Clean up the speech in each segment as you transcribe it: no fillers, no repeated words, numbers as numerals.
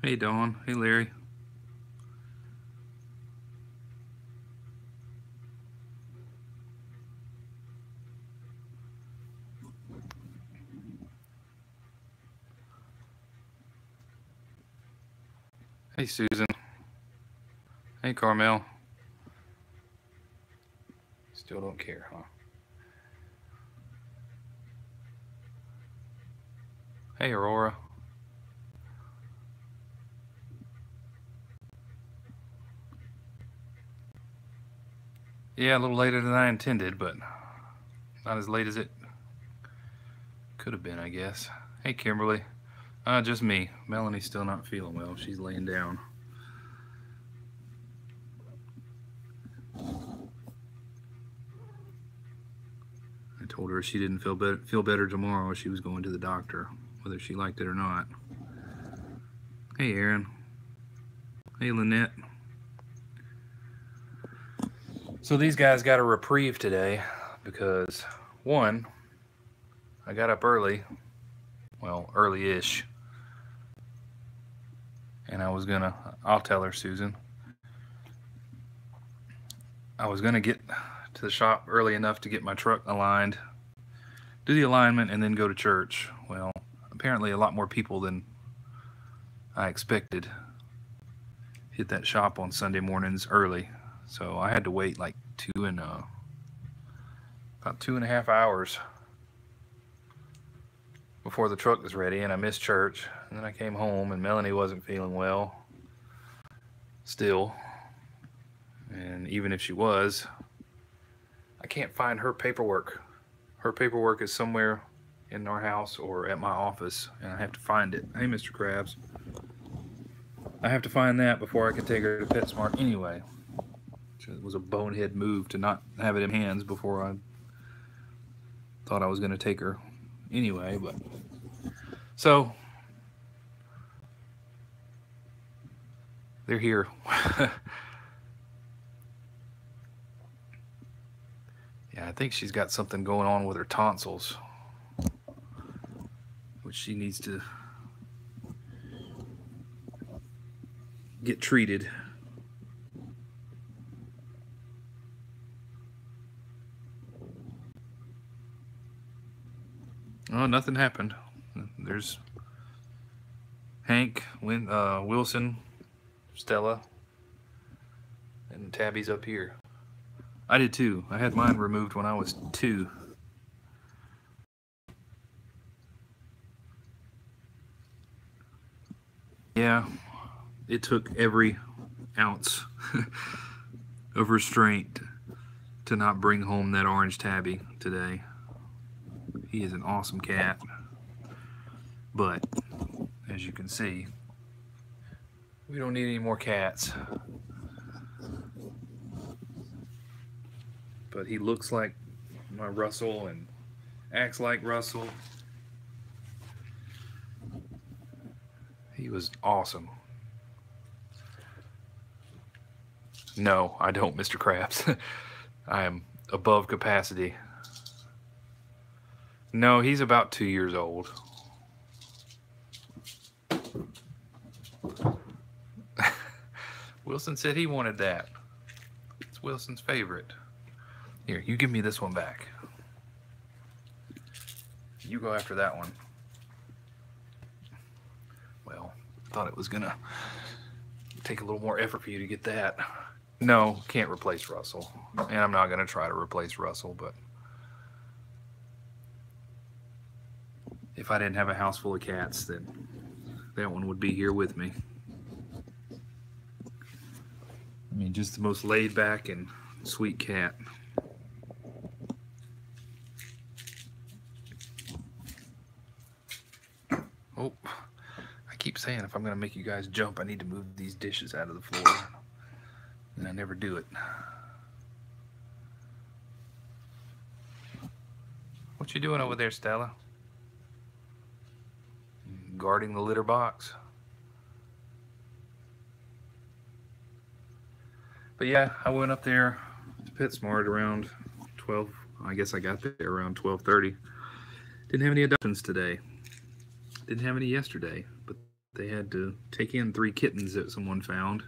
Hey, Dawn. Hey, Larry. Hey, Susan. Hey, Carmel. Still don't care, huh? Hey, Aurora. Yeah, a little later than I intended, but not as late as it could have been, I guess. Hey, Kimberly. Just me. Melanie's still not feeling well. She's laying down. I told her she didn't feel better tomorrow. She was going to the doctor, whether she liked it or not. Hey, Aaron. Hey, Lynette. So these guys got a reprieve today because, one, I got up early, well, early-ish, and I'll tell her, Susan, I was gonna get to the shop early enough to get my truck aligned, do the alignment, and then go to church. Well, apparently a lot more people than I expected hit that shop on Sunday mornings early, so I had to wait like about 2.5 hours before the truck was ready, and I missed church. And then I came home, and Melanie wasn't feeling well still, and even if she was, I can't find her paperwork. Her paperwork is somewhere in our house or at my office, and I have to find it. Hey, Mr. Krabs. I have to find that before I can take her to PetSmart anyway. It was a bonehead move to not have it in hands before I thought I was going to take her anyway, but so they're here. Yeah, I think she's got something going on with her tonsils, which she needs to get treated. Oh, nothing happened. There's Hank, Wilson, Stella, and Tabby's up here. I did too. I had mine removed when I was 2. Yeah, it took every ounce of restraint to not bring home that orange Tabby today. He is an awesome cat, but as you can see, we don't need any more cats. But he looks like my Russell and acts like Russell. He was awesome. No, I don't, Mr. Krabs. I am above capacity. No, he's about 2 years old. Wilson said he wanted that. It's Wilson's favorite. Here, you give me this one back. You go after that one. Well, I thought it was gonna take a little more effort for you to get that. No, can't replace Russell. And I'm not gonna try to replace Russell, but if I didn't have a house full of cats, then that one would be here with me. I mean, just the most laid back and sweet cat. Oh, I keep saying if I'm going to make you guys jump, I need to move these dishes out of the floor. And I never do it. What you doing over there, Stella? Guarding the litter box? But yeah, I went up there to PetSmart around 12. I guess I got there around 12:30. Didn't have any adoptions today. Didn't have any yesterday, but they had to take in 3 kittens that someone found.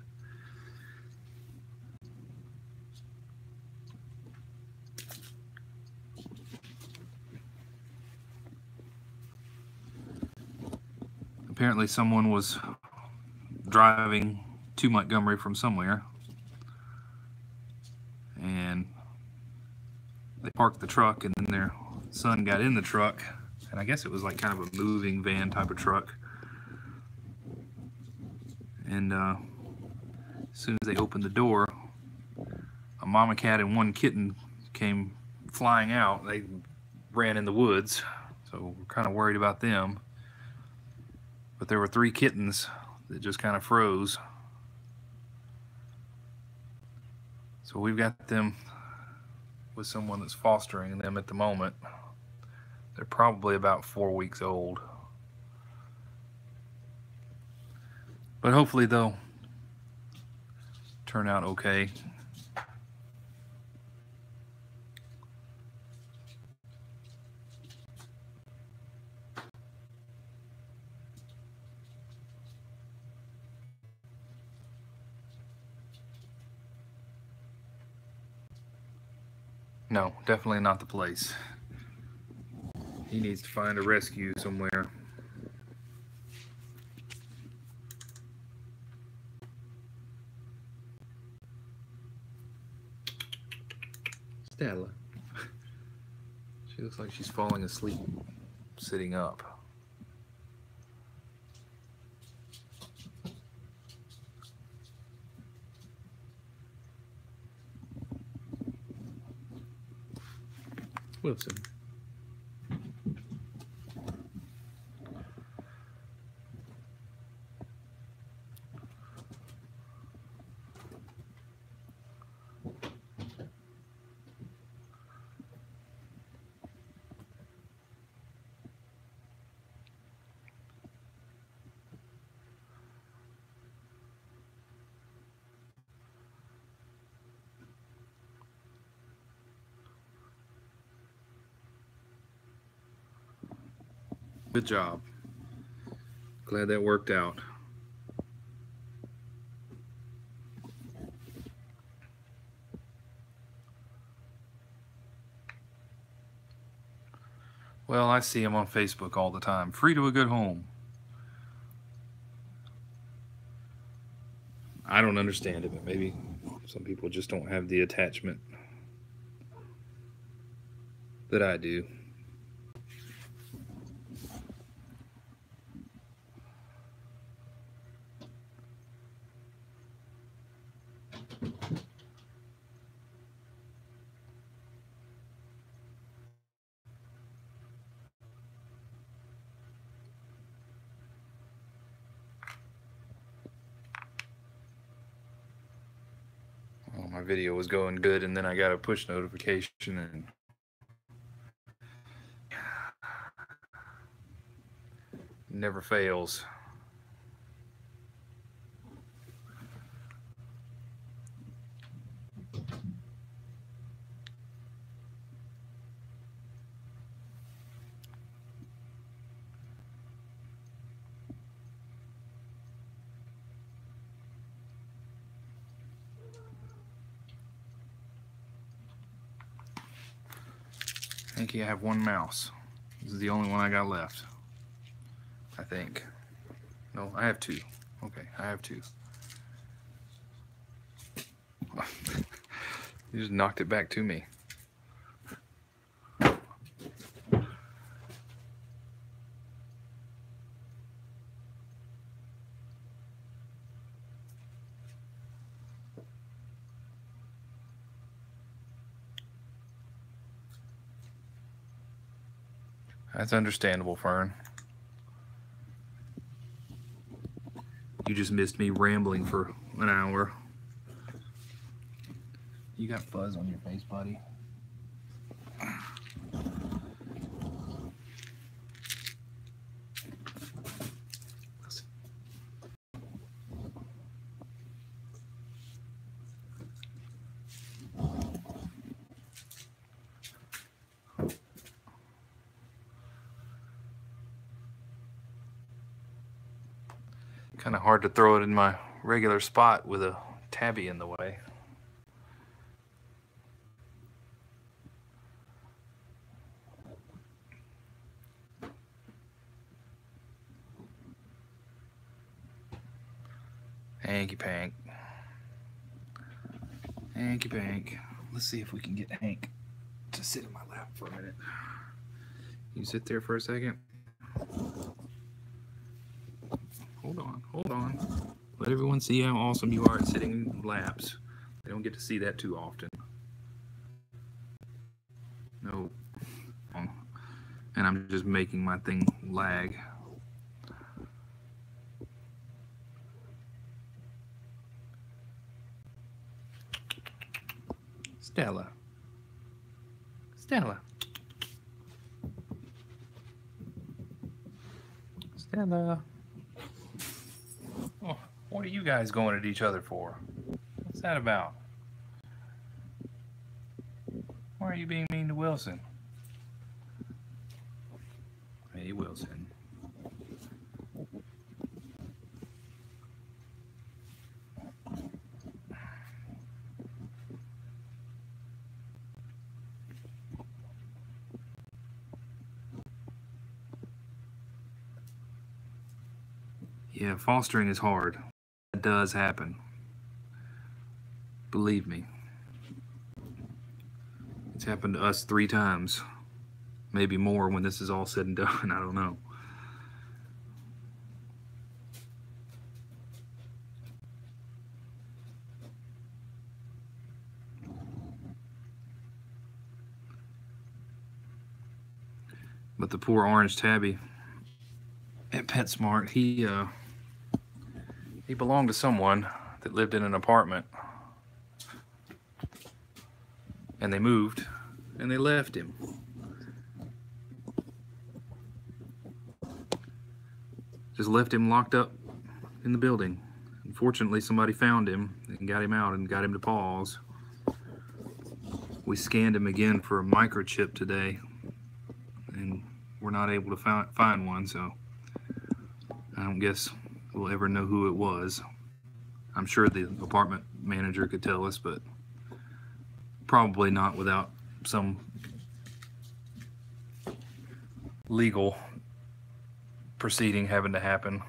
Apparently someone was driving to Montgomery from somewhere, and they parked the truck, and then their son got in the truck, and I guess it was like kind of a moving van type of truck. And as soon as they opened the door, a mama cat and 1 kitten came flying out. They ran in the woods, so we're kind of worried about them. But there were 3 kittens that just kind of froze. So we've got them with someone that's fostering them at the moment. They're probably about 4 weeks old. But hopefully they'll turn out okay. No, definitely not the place. He needs to find a rescue somewhere. Stella. She looks like she's falling asleep, sitting up. Wilson. Good job. Glad that worked out. Well, I see him on Facebook all the time. Free to a good home. I don't understand it, but maybe some people just don't have the attachment that I do. My video was going good, and then I got a push notification, and never fails. I think I have 1 mouse. This is the only one I got left, I think. No, I have 2. Okay, I have 2. You just knocked it back to me. That's understandable, Fern. You just missed me rambling for an hour. You got fuzz on your face, buddy. Kind of hard to throw it in my regular spot with a Tabby in the way. Hanky Pank. Hanky Pank. Let's see if we can get Hank to sit in my lap for a minute. You sit there for a second. Hold on, hold on. Let everyone see how awesome you are at sitting in laps. They don't get to see that too often. No. And I'm just making my thing lag. Stella. Stella. Stella. Oh, what are you guys going at each other for? What's that about? Why are you being mean to Wilson? Hey, Wilson. Yeah, fostering is hard. That does happen. Believe me. It's happened to us 3 times. Maybe more when this is all said and done. I don't know. But the poor orange tabby at PetSmart, he belonged to someone that lived in an apartment. And they moved and they left him. Just left him locked up in the building. Unfortunately, somebody found him and got him out and got him to pause. We scanned him again for a microchip today, and we're not able to find one, so I don't guess we'll ever know who it was. I'm sure the apartment manager could tell us, but probably not without some legal proceeding having to happen.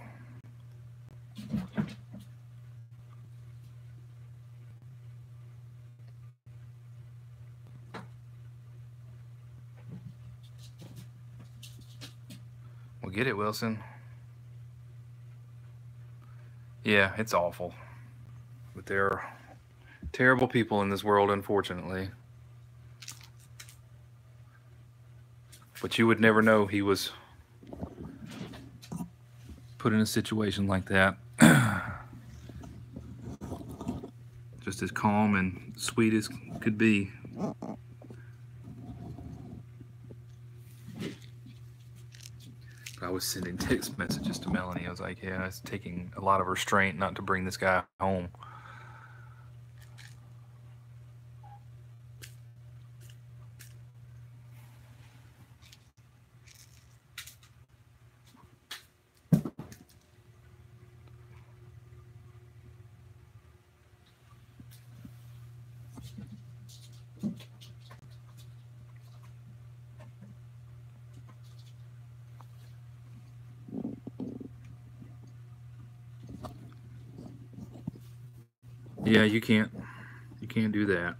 Well, get it, Wilson. Yeah, it's awful. But there are terrible people in this world, unfortunately. But you would never know he was put in a situation like that. Just as calm and sweet as could be. I was sending text messages to Melanie. I was like, yeah, it's taking a lot of restraint not to bring this guy home. Yeah, you can't do that.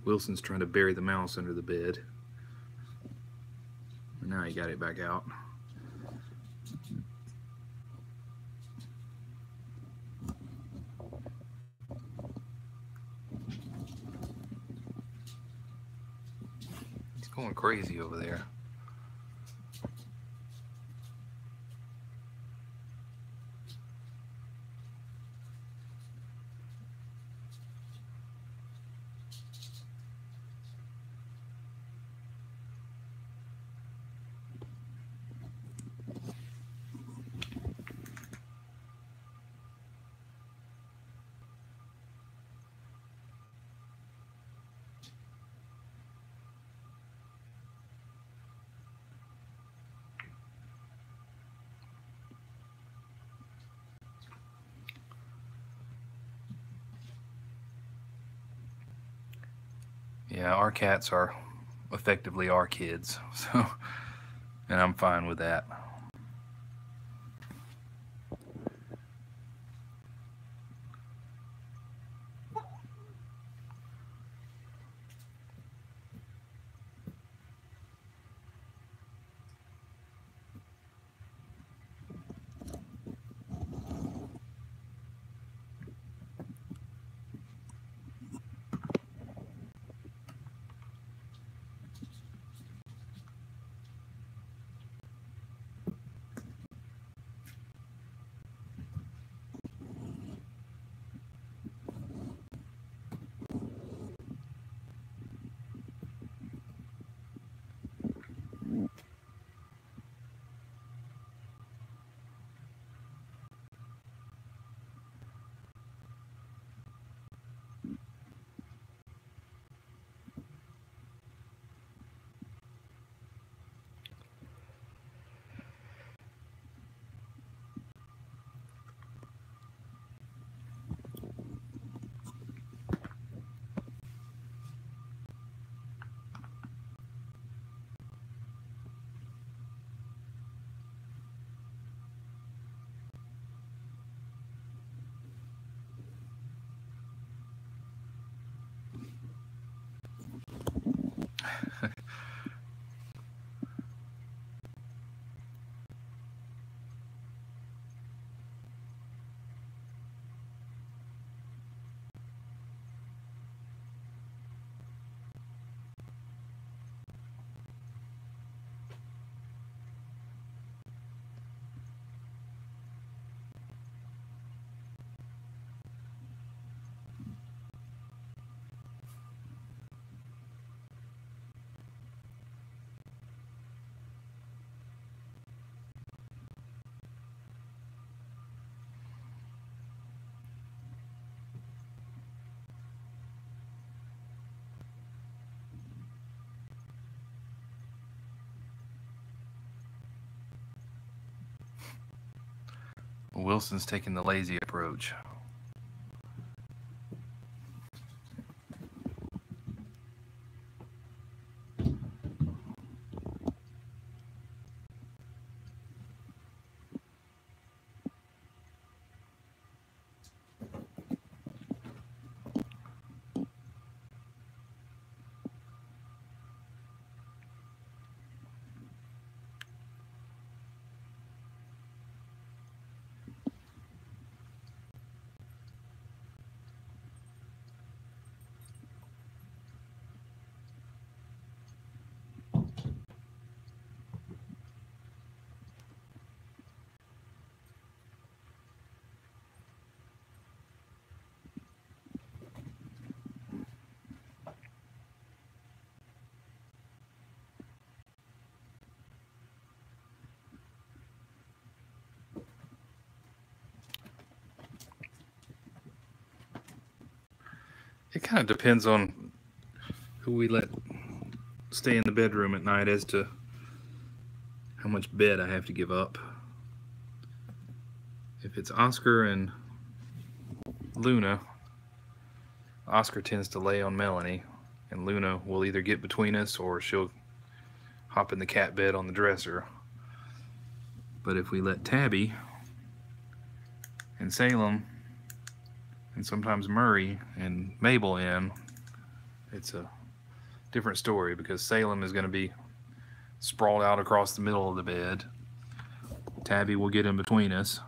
Wilson's trying to bury the mouse under the bed. Now he got it back out. going crazy over there. Yeah, our cats are effectively our kids, so, and I'm fine with that. Wilson's taking the lazy approach. It kind of depends on who we let stay in the bedroom at night as to how much bed I have to give up. If it's Oscar and Luna, Oscar tends to lay on Melanie, and Luna will either get between us or she'll hop in the cat bed on the dresser. But if we let Tabby and Salem and sometimes Murray and Mabel in, it's a different story, because Salem is going to be sprawled out across the middle of the bed. Tabby will get in between us.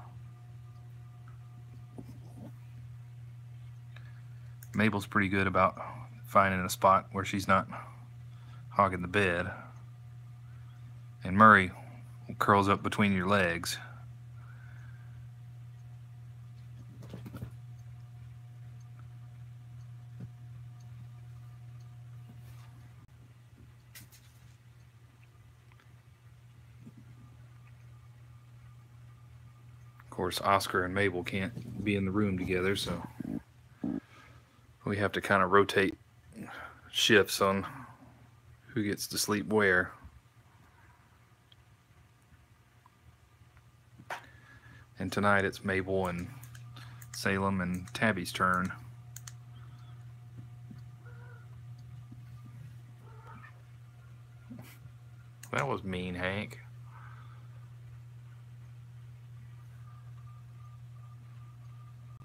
Mabel's pretty good about finding a spot where she's not hogging the bed. And Murray curls up between your legs. Of course, Oscar and Mabel can't be in the room together, so we have to kind of rotate shifts on who gets to sleep where. And tonight it's Mabel and Salem and Tabby's turn. That was mean, Hank.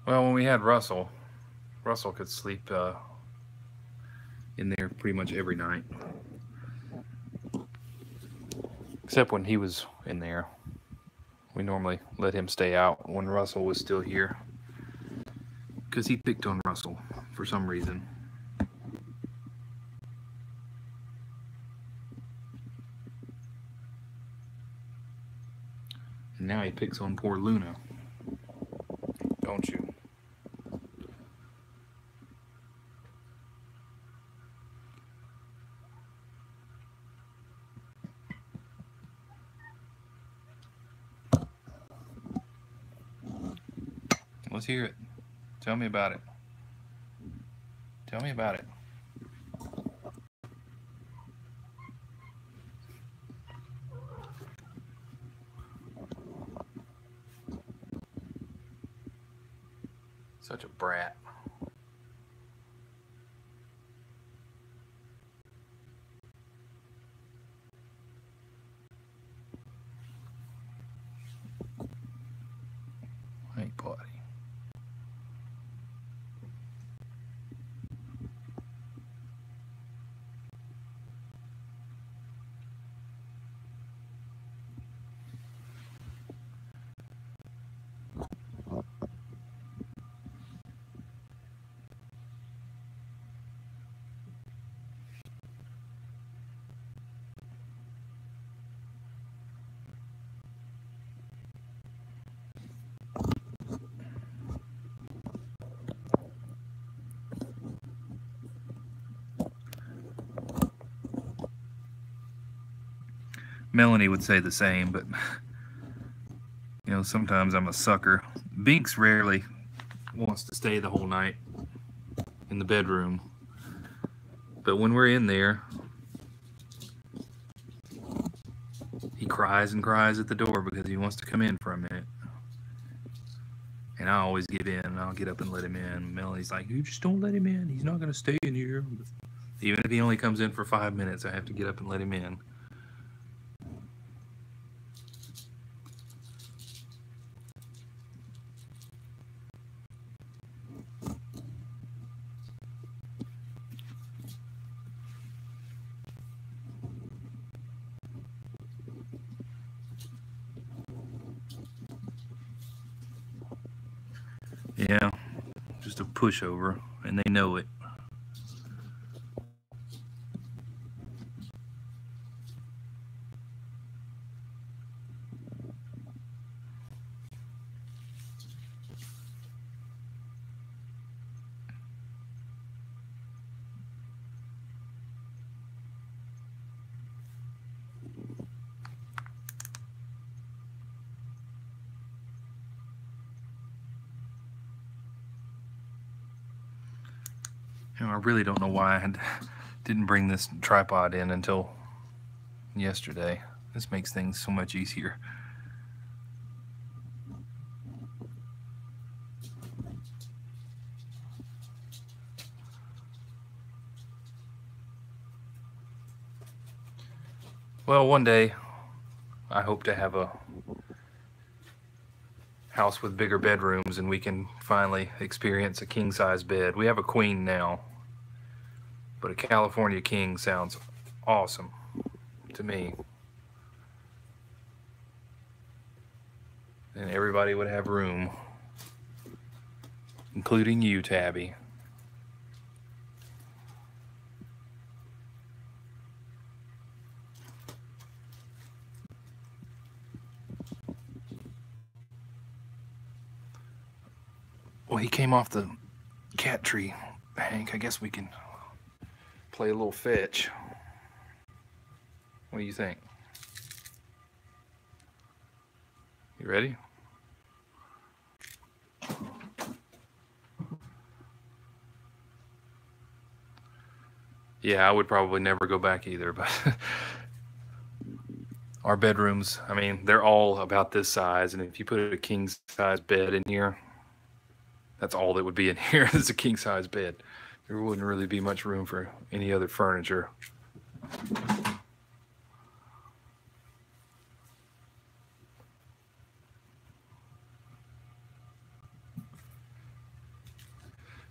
Well, when we had Russell could sleep in there pretty much every night. Except when he was in there. We normally let him stay out when Russell was still here. Because he picked on Russell for some reason. And now he picks on poor Luna. Don't you? Let's hear it. Tell me about it. Tell me about it. Such a brat. Hey, buddy. Melanie would say the same, but you know, sometimes I'm a sucker. Binks rarely wants to stay the whole night in the bedroom, but when we're in there, he cries and cries at the door because he wants to come in for a minute. And I always give in, and I'll get up and let him in. Melanie's like, you just don't let him in. He's not going to stay in here. Even if he only comes in for 5 minutes, I have to get up and let him in. Yeah, just a pushover, and they know it. You know, I really don't know why I didn't bring this tripod in until yesterday. This makes things so much easier. Well, one day I hope to have a house with bigger bedrooms and we can finally experience a king-size bed. We have a queen now, but a California king sounds awesome to me. And everybody would have room, including you, Tabby. Well, he came off the cat tree, Hank. I guess we can play a little fetch. What do you think? You ready? Yeah, I would probably never go back either, but our bedrooms, I mean, they're all about this size, and if you put a king-size bed in here, that's all that would be in here is a king-size bed. There wouldn't really be much room for any other furniture.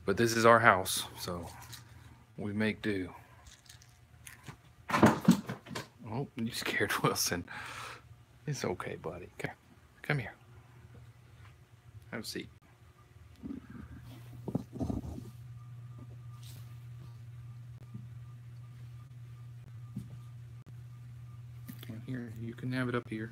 But this is our house, so we make do. Oh, you scared Wilson. It's okay, buddy. Come here. Have a seat. Here, you can have it up here.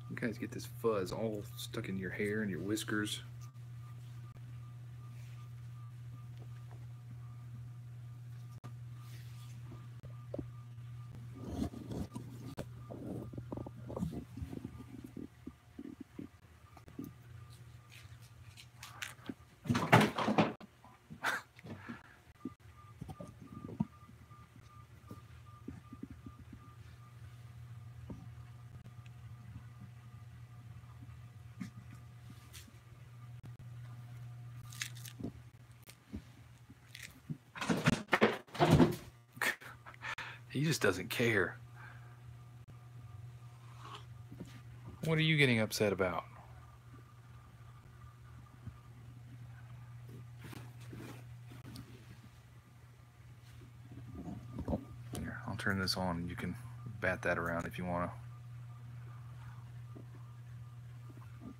You guys get this fuzz all stuck in your hair and your whiskers. He just doesn't care. What are you getting upset about? Here, I'll turn this on and you can bat that around if you want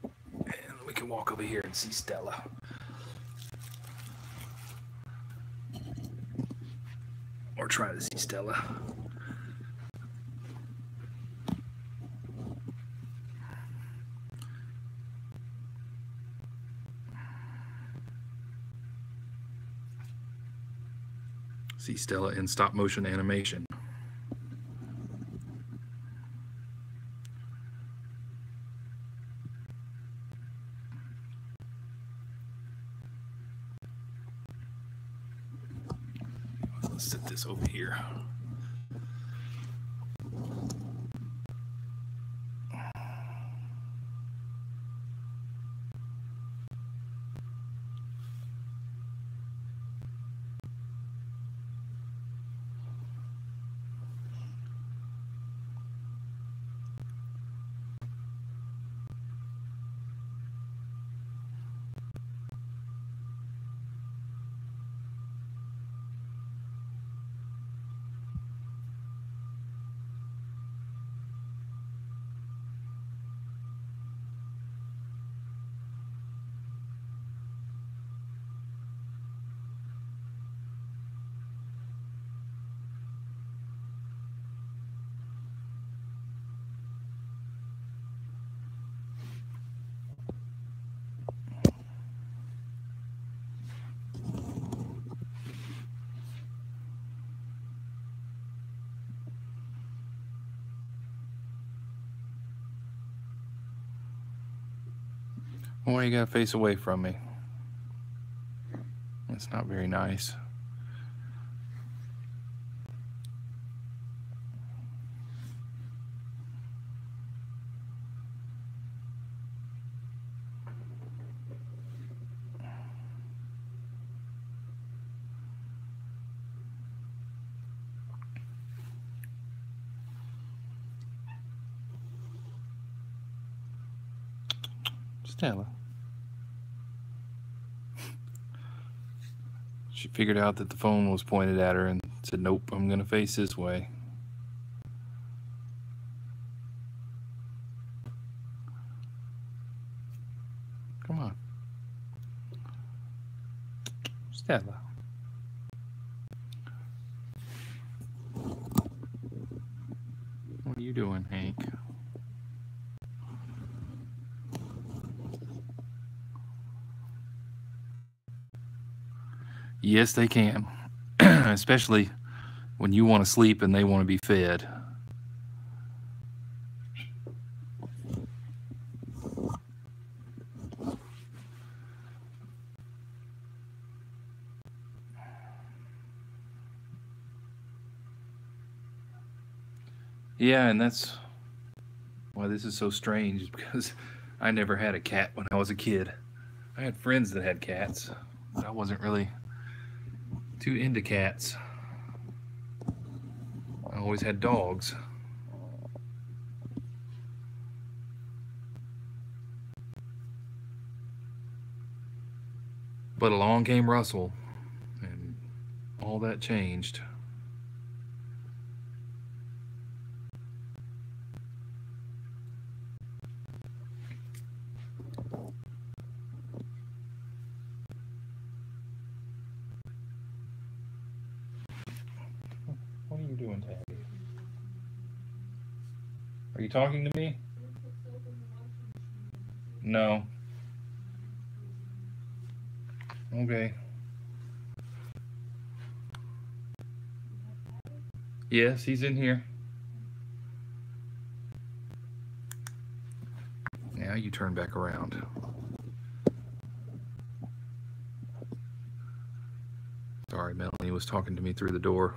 to. And we can walk over here and see Stella. Or try to see Stella. See Stella in stop motion animation. Let's set this over here. Why you gotta face away from me? That's not very nice. Stella. She figured out that the phone was pointed at her and said, nope, I'm gonna face this way. Come on. Stella. What are you doing, Hank? Yes, they can. Especially when you want to sleep and they want to be fed. Yeah, and that's why this is so strange, because I never had a cat when I was a kid. I had friends that had cats, but I wasn't really too into cats. I always had dogs. But along came Russell, and all that changed. What are you doing, Tabby? Are you talking to me? No. Okay. Yes, he's in here. Now you turn back around. Sorry, Melanie was talking to me through the door.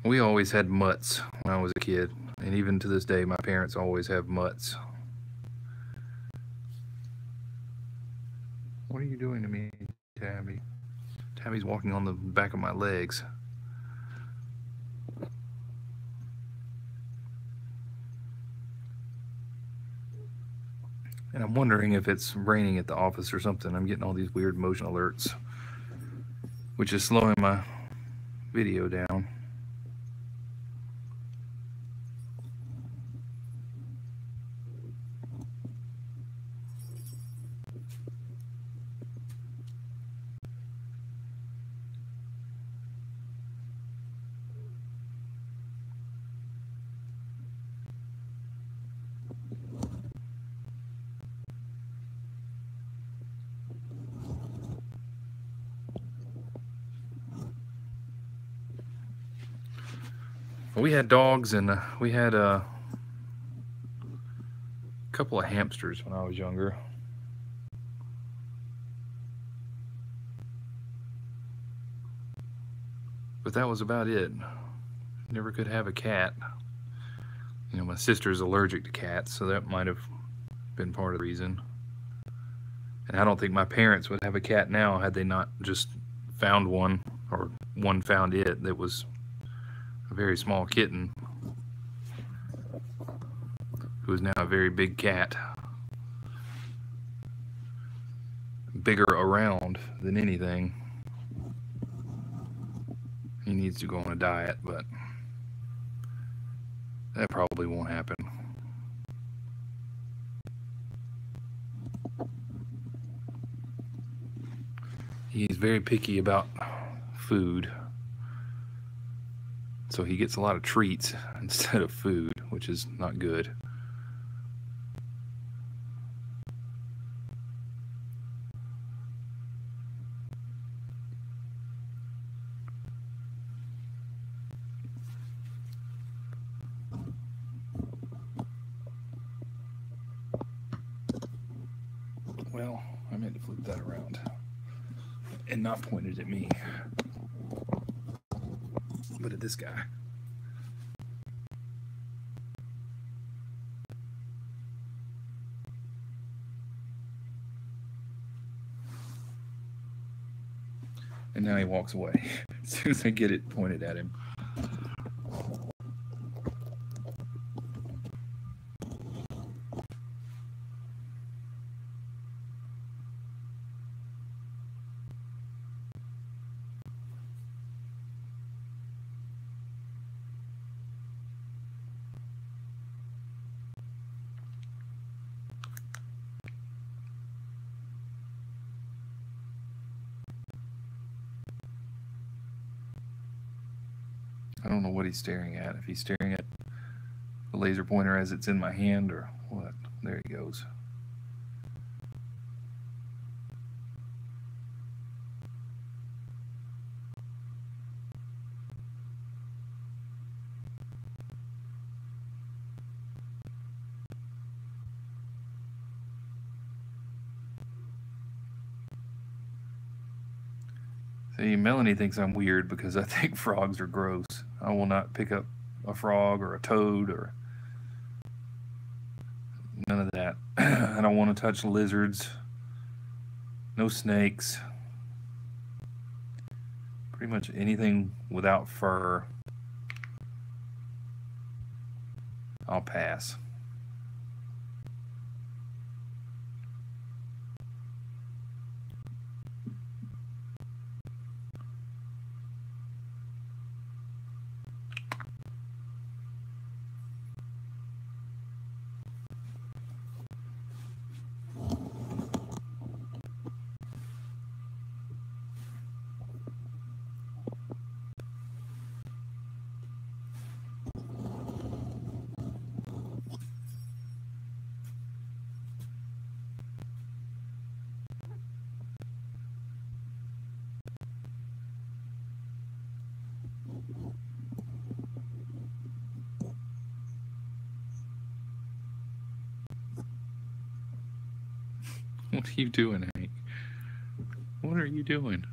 We always had mutts when I was a kid, and even to this day, my parents always have mutts. What are you doing to me, Tabby? Tabby's walking on the back of my legs. And I'm wondering if it's raining at the office or something. I'm getting all these weird motion alerts, which is slowing my video down. We had dogs, and we had a couple of hamsters when I was younger. But that was about it. Never could have a cat. You know, my sister's allergic to cats, so that might have been part of the reason. And I don't think my parents would have a cat now had they not just found one, or one found it, that was a very small kitten who is now a very big cat. Bigger around than anything. He needs to go on a diet, but that probably won't happen. He's very picky about food. So he gets a lot of treats instead of food, which is not good. Well, I meant to flip that around and not point it at me, but at this guy. Now he walks away as soon as I get it pointed at him. I don't know what he's staring at. If he's staring at the laser pointer as it's in my hand or what. There he goes. See, Melanie thinks I'm weird because I think frogs are gross. I will not pick up a frog or a toad or none of that. I don't want to touch lizards. No snakes. Pretty much anything without fur, I'll pass. What are you doing, Hank? What are you doing?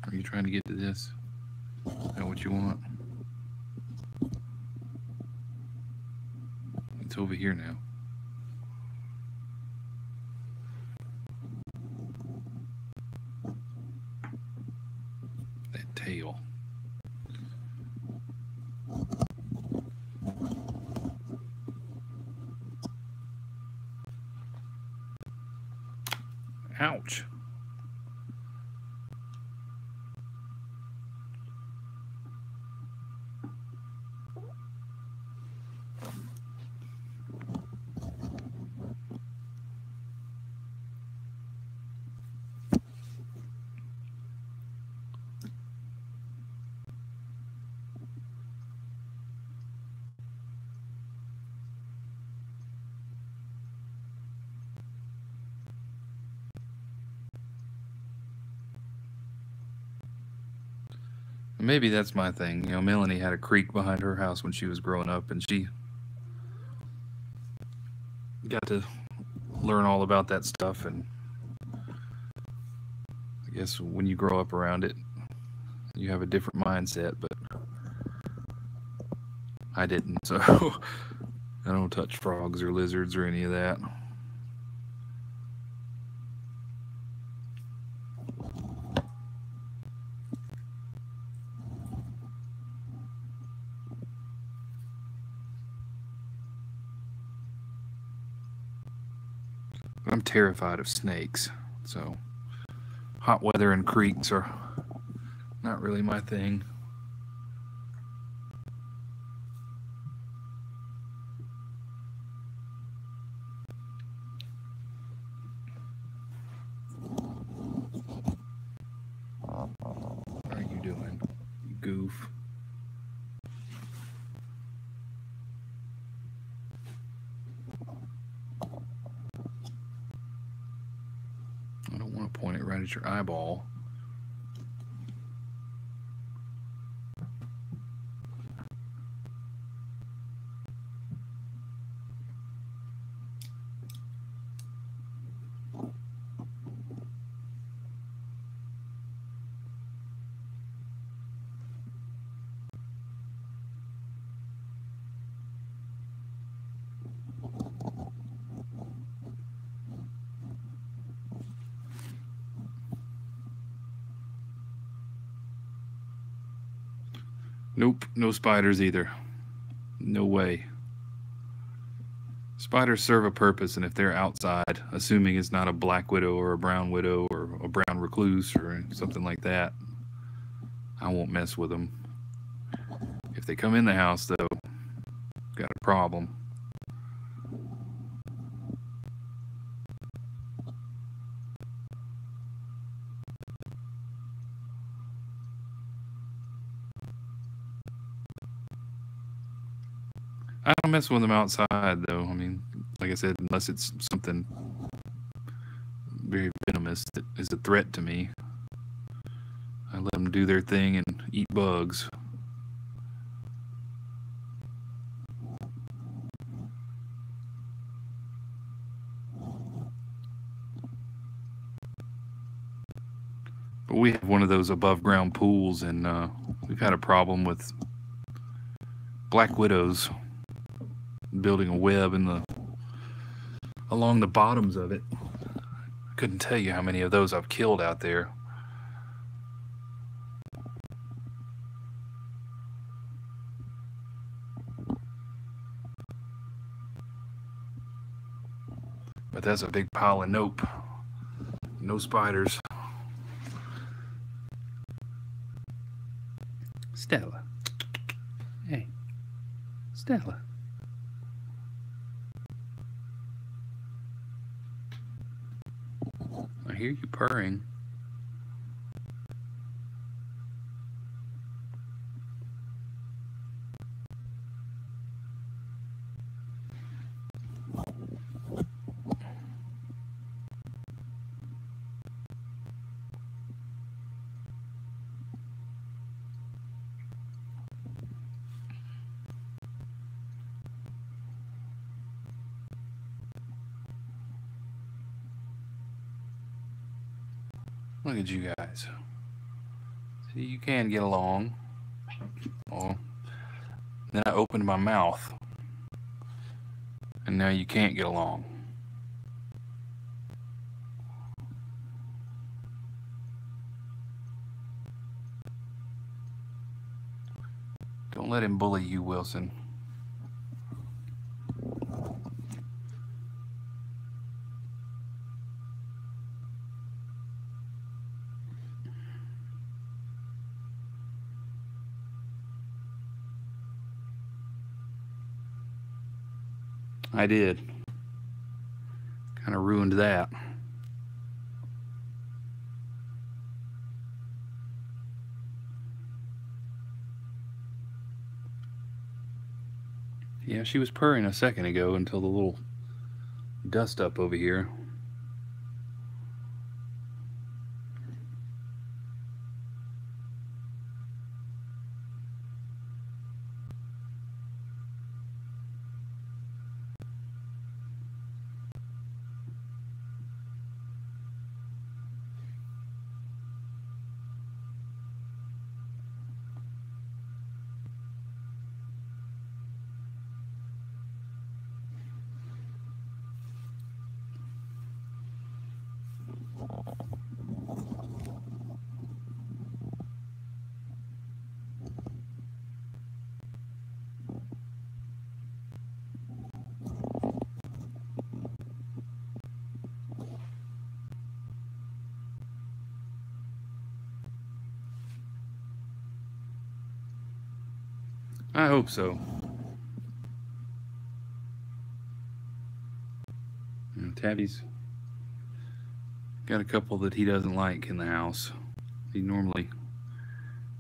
Are you trying to get to this? Is that what you want? It's over here now. That tail. Ouch. Maybe that's my thing. You know, Melanie had a creek behind her house when she was growing up, and she got to learn all about that stuff. And I guess when you grow up around it, you have a different mindset, but I didn't, so I don't touch frogs or lizards or any of that. I'm terrified of snakes, so hot weather and creeks are not really my thing. What are you doing? point it right at your eyeball. Nope, no spiders either. No way. Spiders serve a purpose, and if they're outside, assuming it's not a black widow or a brown widow or a brown recluse or something like that, I won't mess with them. If they come in the house, though, got a problem. I don't mess with them outside, though. I mean, like I said, unless it's something very venomous that is a threat to me, I let them do their thing and eat bugs. But we have one of those above ground pools, and we've had a problem with black widows building a web in along the bottoms of it. I couldn't tell you how many of those I've killed out there. But that's a big pile of nope. No spiders. Stella. Hey. Stella. I hear you purring. Look at you guys. See, you can get along. Oh, then I opened my mouth, and now you can't get along. Don't let him bully you, Wilson. I did. Kind of ruined that. Yeah, she was purring a second ago until the little dust up over here. I hope so. You know, Tabby's got a couple that he doesn't like in the house. He normally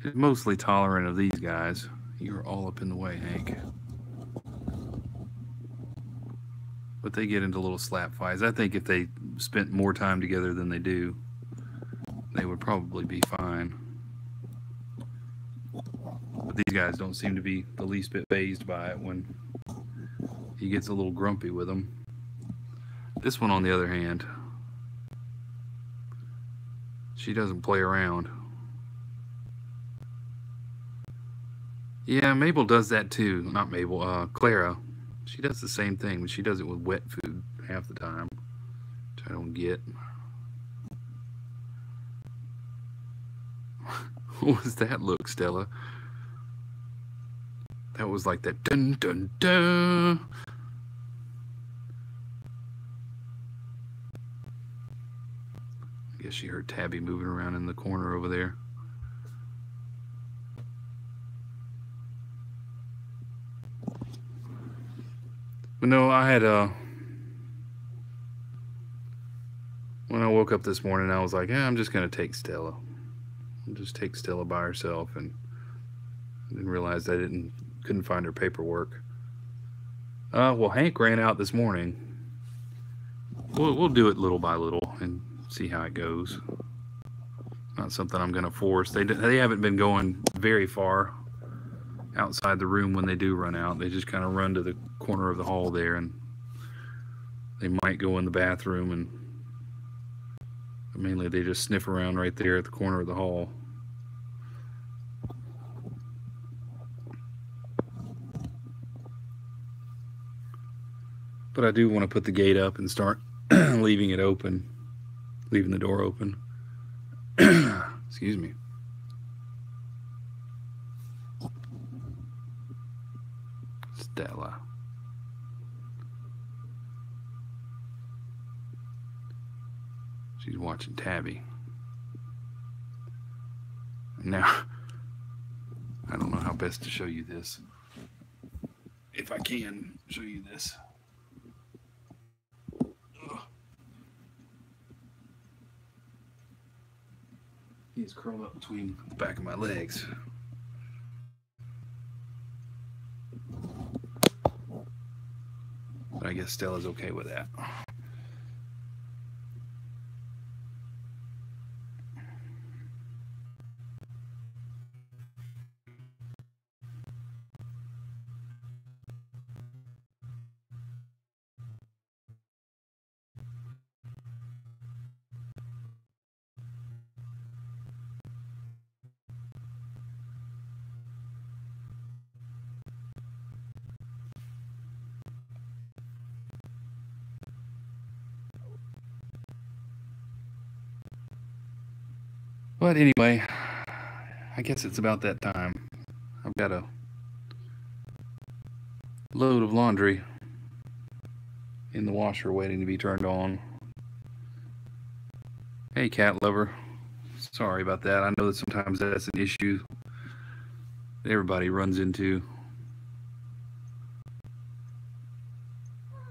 is mostly tolerant of these guys. You're all up in the way, Hank. But they get into little slap fights. I think if they spent more time together than they do, they would probably be fine. But these guys don't seem to be the least bit fazed by it when he gets a little grumpy with them. This one, on the other hand, she doesn't play around. Yeah, Mabel does that too. Not Mabel, Clara. She does the same thing, but she does it with wet food half the time, which I don't get. What was that look, Stella? That was like that dun dun dun. I guess she heard Tabby moving around in the corner over there. But no, I had when I woke up this morning, I was like, I'm just gonna take Stella. I'll just take Stella by herself, and then realized I couldn't find her paperwork. Well, Hank ran out this morning. We'll do it little by little and see how it goes. Not something I'm gonna force. They haven't been going very far outside the room when they do run out. They just kind of run to the corner of the hall there, and they might go in the bathroom, and mainly they just sniff around right there at the corner of the hall. But I do want to put the gate up and start leaving it open, leaving the door open. Excuse me. Stella. She's watching Tabby. Now, I don't know how best to show you this. If I can show you this. He's curled up between the back of my legs. But I guess Stella's okay with that. But anyway, I guess it's about that time. I've got a load of laundry in the washer waiting to be turned on. Hey, cat lover. Sorry about that. I know that sometimes that's an issue that everybody runs into.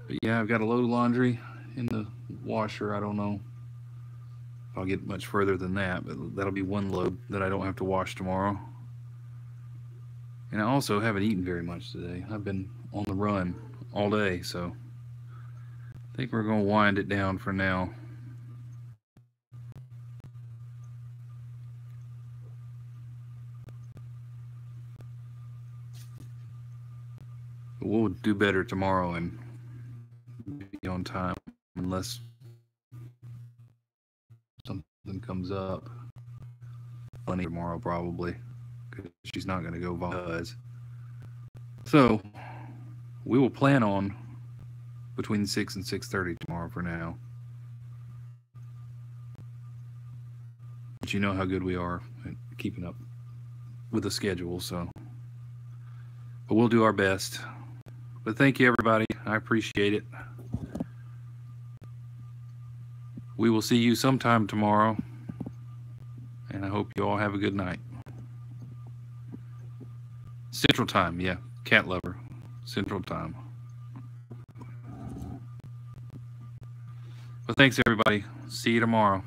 But yeah, I've got a load of laundry in the washer. I don't know if I'll get much further than that, but that'll be one load that I don't have to wash tomorrow. And I also haven't eaten very much today. I've been on the run all day, so I think we're going to wind it down for now. But we'll do better tomorrow and be on time, unless something comes up. Plenty tomorrow probably, because she's not going to go buzz. So we will plan on between 6 and 6:30 tomorrow for now. But you know how good we are at keeping up with the schedule, so. But we'll do our best. But thank you, everybody. I appreciate it. We will see you sometime tomorrow, and I hope you all have a good night. Central Time, yeah, cat lover, Central Time. Well, thanks, everybody. See you tomorrow.